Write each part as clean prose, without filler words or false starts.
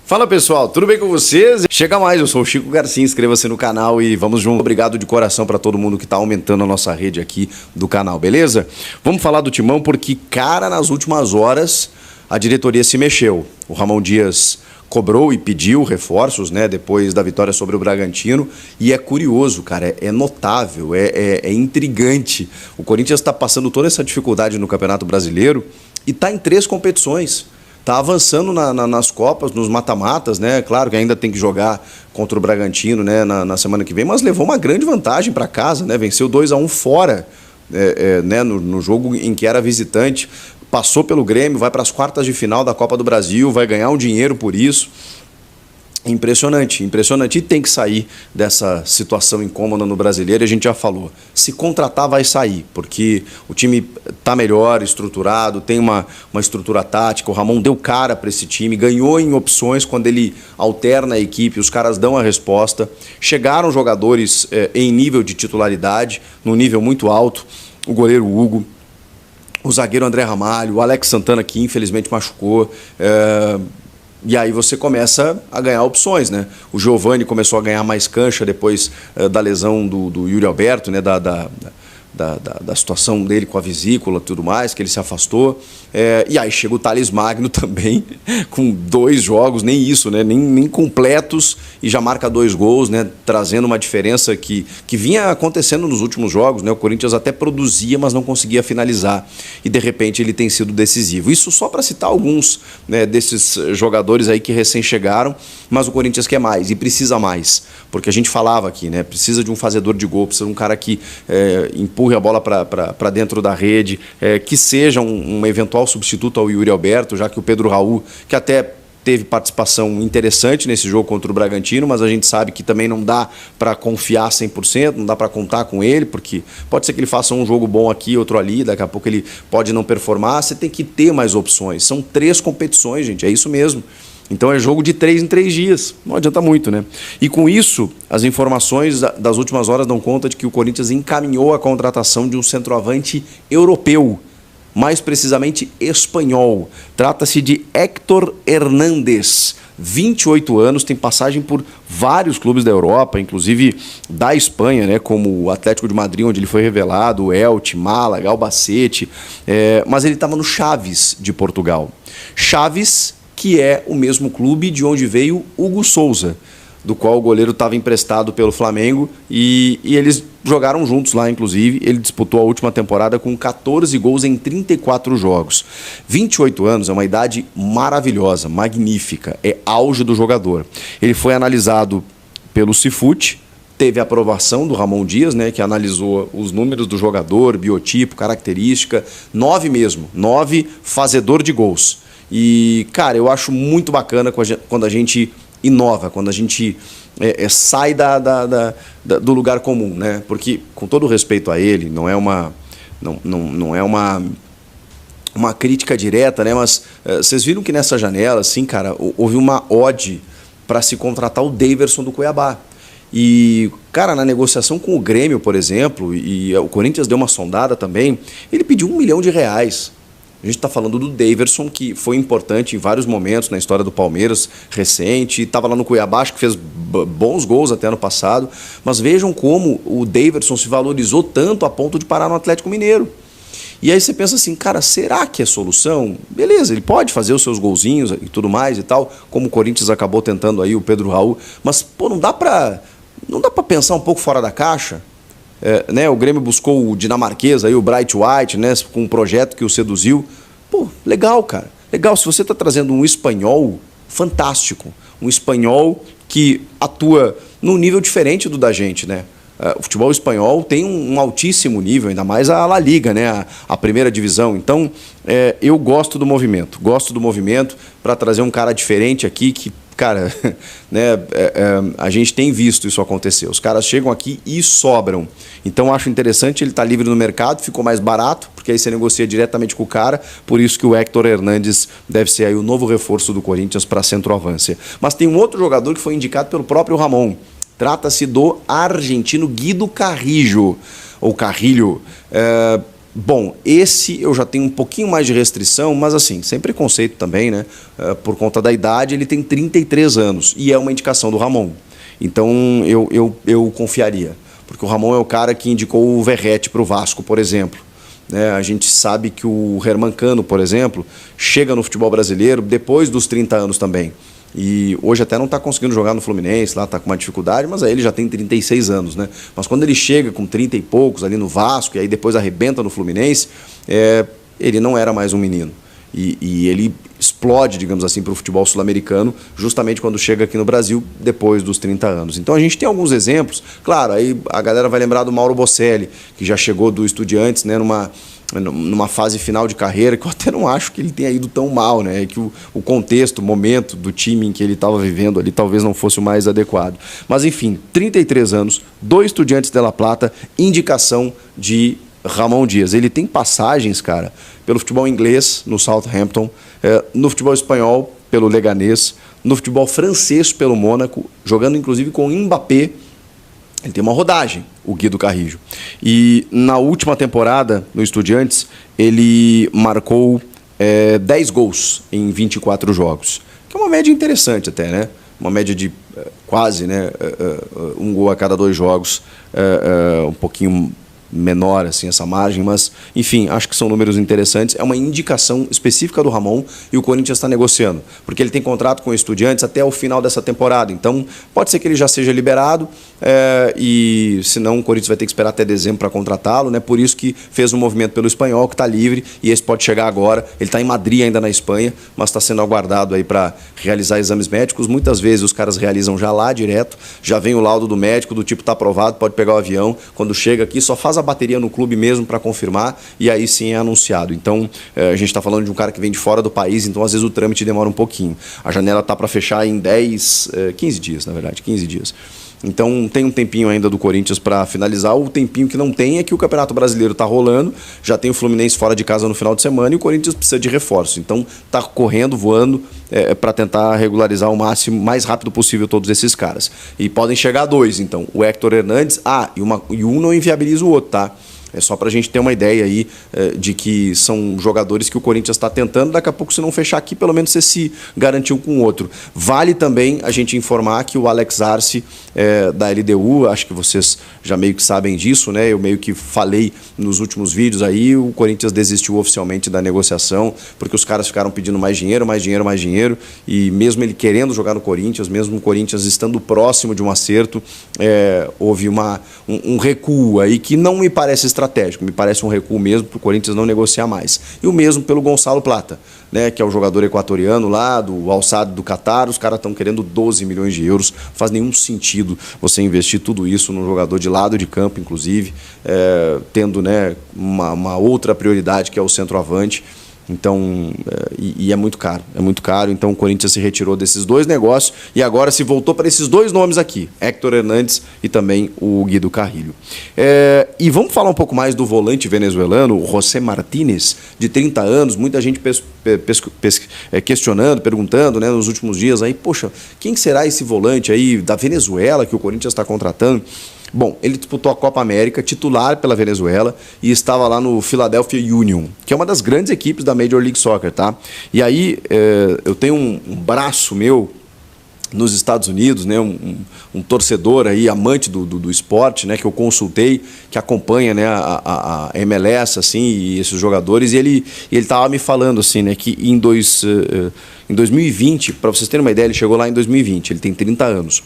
Fala pessoal, tudo bem com vocês? Chega mais, eu sou o Chico Garcia, inscreva-se no canal e vamos junto. Obrigado de coração para todo mundo que está aumentando a nossa rede aqui do canal, beleza? Vamos falar do Timão porque, cara, nas últimas horas a diretoria se mexeu. O Ramon Dias cobrou e pediu reforços, né, depois da vitória sobre o Bragantino, e é curioso, cara, é notável, é intrigante. O Corinthians está passando toda essa dificuldade no Campeonato Brasileiro e está em 3 competições. Está avançando nas Copas, nos mata-matas, né? Claro que ainda tem que jogar contra o Bragantino, né, na semana que vem, mas levou uma grande vantagem para casa, né? Venceu 2-1 fora, né, no jogo em que era visitante. Passou pelo Grêmio, vai para as quartas de final da Copa do Brasil, vai ganhar um dinheiro por isso. Impressionante, impressionante. E tem que sair dessa situação incômoda no Brasileiro, a gente já falou. Se contratar, vai sair, porque o time está melhor estruturado, tem uma estrutura tática. O Ramon deu cara para esse time, ganhou em opções quando ele alterna a equipe, os caras dão a resposta. Chegaram jogadores em nível de titularidade, num nível muito alto. O goleiro Hugo, o zagueiro André Ramalho, o Alex Santana, que infelizmente machucou. E aí você começa a ganhar opções, né? O Giovani começou a ganhar mais cancha depois da lesão do Yuri Alberto, né? Da situação dele com a vesícula e tudo mais, que ele se afastou. E aí chega o Thales Magno também, com 2 jogos, nem isso, né? Nem completos, e já marca 2 gols, né? Trazendo uma diferença que vinha acontecendo nos últimos jogos, né? O Corinthians até produzia, mas não conseguia finalizar. E de repente ele tem sido decisivo. Isso só para citar alguns, né, desses jogadores aí que recém chegaram, mas o Corinthians quer mais e precisa mais. Porque a gente falava aqui, né? Precisa de um fazedor de gol, precisa de um cara que empurre a bola para dentro da rede, que seja um eventual substituto ao Yuri Alberto, já que o Pedro Raul, que até teve participação interessante nesse jogo contra o Bragantino, mas a gente sabe que também não dá para confiar 100%, não dá para contar com ele, porque pode ser que ele faça um jogo bom aqui, outro ali, daqui a pouco ele pode não performar. Você tem que ter mais opções. São 3 competições, gente, é isso mesmo. Então é jogo de 3 em 3 dias, não adianta muito, né? E com isso, as informações das últimas horas dão conta de que o Corinthians encaminhou a contratação de um centroavante europeu, mais precisamente espanhol. Trata-se de Héctor Hernández, 28 anos, tem passagem por vários clubes da Europa, inclusive da Espanha, né, como o Atlético de Madrid, onde ele foi revelado, o Elche, Málaga, Albacete, mas ele estava no Chaves de Portugal. Chaves, que é o mesmo clube de onde veio Hugo Souza, do qual o goleiro estava emprestado pelo Flamengo, e eles jogaram juntos lá, inclusive. Ele disputou a última temporada com 14 gols em 34 jogos. 28 anos é uma idade maravilhosa, magnífica, é auge do jogador. Ele foi analisado pelo Cifute, teve a aprovação do Ramon Dias, né, que analisou os números do jogador, biotipo, característica, 9 mesmo, 9 fazedor de gols. E, cara, eu acho muito bacana quando a gente inova, quando a gente sai do lugar comum, né? Porque, com todo respeito a ele, não é uma crítica direta, né? Mas vocês viram que nessa janela, assim, cara, houve uma ode para se contratar o Daverson do Cuiabá. E, cara, na negociação com o Grêmio, por exemplo, e o Corinthians deu uma sondada também, ele pediu R$1 milhão. A gente está falando do Daverson, que foi importante em vários momentos na história do Palmeiras recente, estava lá no Cuiabá, acho que fez bons gols até ano passado, mas vejam como o Daverson se valorizou tanto a ponto de parar no Atlético Mineiro. E aí você pensa assim, cara, será que é solução? Beleza, ele pode fazer os seus golzinhos e tudo mais e tal, como o Corinthians acabou tentando aí o Pedro Raul, mas pô, não dá para pensar um pouco fora da caixa? Né, o Grêmio buscou o dinamarquês, aí, o Bright White, né, com um projeto que o seduziu. Pô, legal, cara. Legal, se você está trazendo um espanhol, fantástico. Um espanhol que atua num nível diferente do da gente, né? O futebol espanhol tem um altíssimo nível, ainda mais a La Liga, né, a primeira divisão. Então, eu gosto do movimento para trazer um cara diferente aqui que, cara, né, a gente tem visto isso acontecer. Os caras chegam aqui e sobram. Então, acho interessante, ele tá livre no mercado, ficou mais barato, porque aí você negocia diretamente com o cara. Por isso que o Héctor Hernández deve ser aí o novo reforço do Corinthians para centroavância. Mas tem um outro jogador que foi indicado pelo próprio Ramon. Trata-se do argentino Guido Carrillo, ou Carrilho. Bom, esse eu já tenho um pouquinho mais de restrição, mas assim, sem preconceito também, né? Por conta da idade, ele tem 33 anos e é uma indicação do Ramon. Então eu confiaria, porque o Ramon é o cara que indicou o Verratti para o Vasco, por exemplo. Né? A gente sabe que o Herman Cano, por exemplo, chega no futebol brasileiro depois dos 30 anos também. E hoje até não está conseguindo jogar no Fluminense, lá está com uma dificuldade, mas aí ele já tem 36 anos, né? Mas quando ele chega com 30 e poucos ali no Vasco e aí depois arrebenta no Fluminense, ele não era mais um menino. E ele explode, digamos assim, para o futebol sul-americano, justamente quando chega aqui no Brasil, depois dos 30 anos. Então a gente tem alguns exemplos. Claro, aí a galera vai lembrar do Mauro Bocelli, que já chegou do Estudiantes, né, numa fase final de carreira, que eu até não acho que ele tenha ido tão mal, né? Que o contexto, o momento do time em que ele estava vivendo ali talvez não fosse o mais adequado. Mas enfim, 33 anos, do Estudiantes de La Plata, indicação de Ramon Dias. Ele tem passagens, cara, pelo futebol inglês, no Southampton, no futebol espanhol, pelo Leganés, no futebol francês, pelo Mônaco, jogando inclusive com o Mbappé. Ele tem uma rodagem, o Guido Carrillo. E na última temporada, no Estudiantes, ele marcou 10 gols em 24 jogos. Que é uma média interessante até, né? Uma média de quase, né, um gol a cada 2 jogos, um pouquinho menor assim essa margem, mas enfim, acho que são números interessantes. É uma indicação específica do Ramon e o Corinthians está negociando, porque ele tem contrato com o Estudiantes até o final dessa temporada, então pode ser que ele já seja liberado, e senão o Corinthians vai ter que esperar até dezembro para contratá-lo, né? Por isso que fez um movimento pelo espanhol, que está livre, e esse pode chegar agora. Ele está em Madrid ainda, na Espanha, mas está sendo aguardado aí para realizar exames médicos. Muitas vezes os caras realizam já lá direto, já vem o laudo do médico, do tipo está aprovado, pode pegar o avião, quando chega aqui só faz a bateria no clube mesmo para confirmar e aí sim é anunciado. Então a gente está falando de um cara que vem de fora do país, então às vezes o trâmite demora um pouquinho. A janela está para fechar em 15 dias, na verdade, 15 dias. Então tem um tempinho ainda do Corinthians para finalizar. O tempinho que não tem é que o Campeonato Brasileiro está rolando, já tem o Fluminense fora de casa no final de semana e o Corinthians precisa de reforço. Então está correndo, voando para tentar regularizar o máximo, mais rápido possível todos esses caras. E podem chegar a 2, então. O Héctor Hernandes, e um não inviabiliza o outro, tá? É só para a gente ter uma ideia aí de que são jogadores que o Corinthians está tentando. Daqui a pouco, se não fechar aqui, pelo menos você se garantiu com o outro. Vale também a gente informar que o Alex Arce, da LDU, acho que vocês já meio que sabem disso, né? Eu meio que falei nos últimos vídeos aí, o Corinthians desistiu oficialmente da negociação, porque os caras ficaram pedindo mais dinheiro, mais dinheiro, mais dinheiro, e mesmo ele querendo jogar no Corinthians, mesmo o Corinthians estando próximo de um acerto, houve um recuo aí que não me parece estratégico, me parece um recuo mesmo para o Corinthians não negociar mais. E o mesmo pelo Gonçalo Plata, né, que é o jogador equatoriano lá, do Al Sadd do Catar. Os caras estão querendo 12 milhões de euros, não faz nenhum sentido você investir tudo isso num jogador de lado de campo, inclusive, tendo, né, uma outra prioridade que é o centroavante. Então, é muito caro, então o Corinthians se retirou desses 2 negócios e agora se voltou para esses 2 nomes aqui, Héctor Hernandes e também o Guido Carrillo. E vamos falar um pouco mais do volante venezuelano, o José Martínez, de 30 anos, muita gente questionando, perguntando, né, nos últimos dias, aí, poxa, quem será esse volante aí da Venezuela que o Corinthians está contratando? Bom, ele disputou a Copa América, titular pela Venezuela, e estava lá no Philadelphia Union, que é uma das grandes equipes da Major League Soccer, tá? E aí eu tenho um braço meu nos Estados Unidos, né, um torcedor aí, amante do esporte, né, que eu consultei, que acompanha, né, a MLS, assim, e esses jogadores, e ele estava me falando, assim, né, que em 2020, para vocês terem uma ideia, ele chegou lá em 2020, ele tem 30 anos.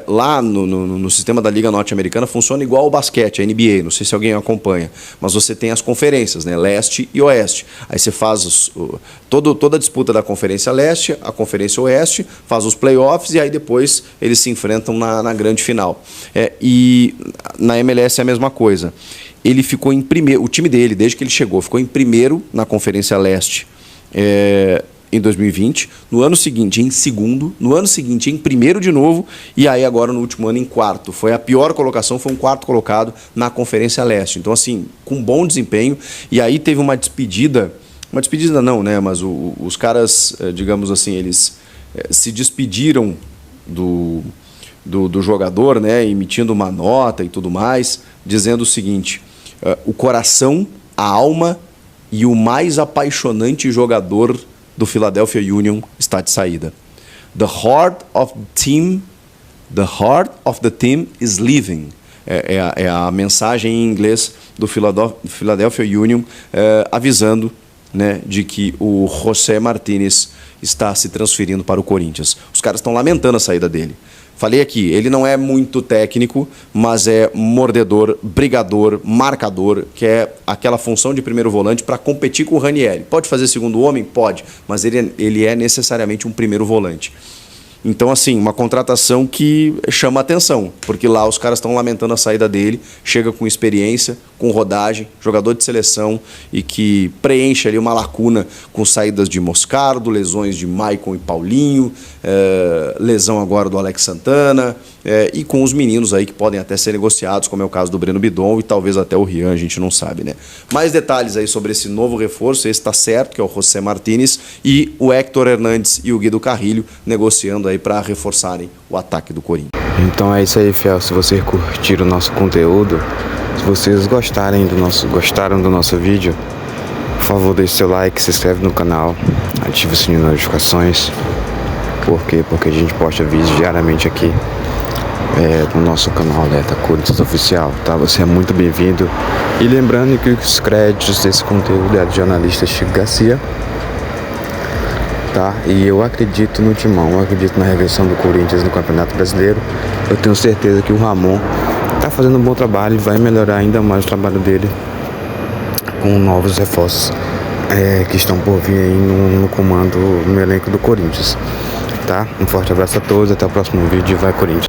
Lá no sistema da Liga Norte-Americana funciona igual o basquete, a NBA, não sei se alguém acompanha, mas você tem as conferências, né, leste e oeste. Aí você faz toda a disputa da Conferência Leste, a Conferência Oeste, faz os playoffs e aí depois eles se enfrentam na grande final. E na MLS é a mesma coisa. Ele ficou em primeiro, o time dele, desde que ele chegou, ficou em primeiro na Conferência Leste, em 2020, no ano seguinte em segundo, no ano seguinte em primeiro de novo, e aí agora no último ano em quarto. Foi a pior colocação, foi um quarto colocado na Conferência Leste. Então, assim, com bom desempenho, e aí teve uma despedida não, né, mas os caras, digamos assim, eles se despediram do jogador, né, emitindo uma nota e tudo mais, dizendo o seguinte: o coração a alma e o mais apaixonante jogador do Philadelphia Union está de saída. The heart of the team is leaving. É a mensagem em inglês do Philadelphia Union avisando, né, de que o José Martínez está se transferindo para o Corinthians. Os caras estão lamentando a saída dele. Falei aqui, ele não é muito técnico, mas é mordedor, brigador, marcador, que é aquela função de primeiro volante para competir com o Ranieri. Pode fazer segundo homem? Pode, mas ele é necessariamente um primeiro volante. Então, assim, uma contratação que chama atenção, porque lá os caras estão lamentando a saída dele, chega com experiência, com rodagem, jogador de seleção e que preenche ali uma lacuna com saídas de Moscardo, lesões de Maicon e Paulinho, lesão agora do Alex Santana, e com os meninos aí que podem até ser negociados, como é o caso do Breno Bidon e talvez até o Rian, a gente não sabe, né? Mais detalhes aí sobre esse novo reforço, esse está certo, que é o José Martínez, e o Héctor Hernandes e o Guido Carrilho negociando aí para reforçarem o ataque do Corinthians. Então é isso aí, fiel. Se vocês curtiram o nosso conteúdo, se vocês gostaram do nosso vídeo, por favor, deixe seu like, se inscreve no canal, ative o sininho de notificações. Por quê? Porque a gente posta vídeos diariamente aqui no nosso canal Alerta Corinthians Oficial, tá? Você é muito bem-vindo. E lembrando que os créditos desse conteúdo é do jornalista Chico Garcia, tá? E eu acredito no Timão, eu acredito na reversão do Corinthians no Campeonato Brasileiro. Eu tenho certeza que o Ramon tá fazendo um bom trabalho e vai melhorar ainda mais o trabalho dele com novos reforços que estão por vir aí no comando, no elenco do Corinthians, tá? Um forte abraço a todos, até o próximo vídeo, vai Corinthians!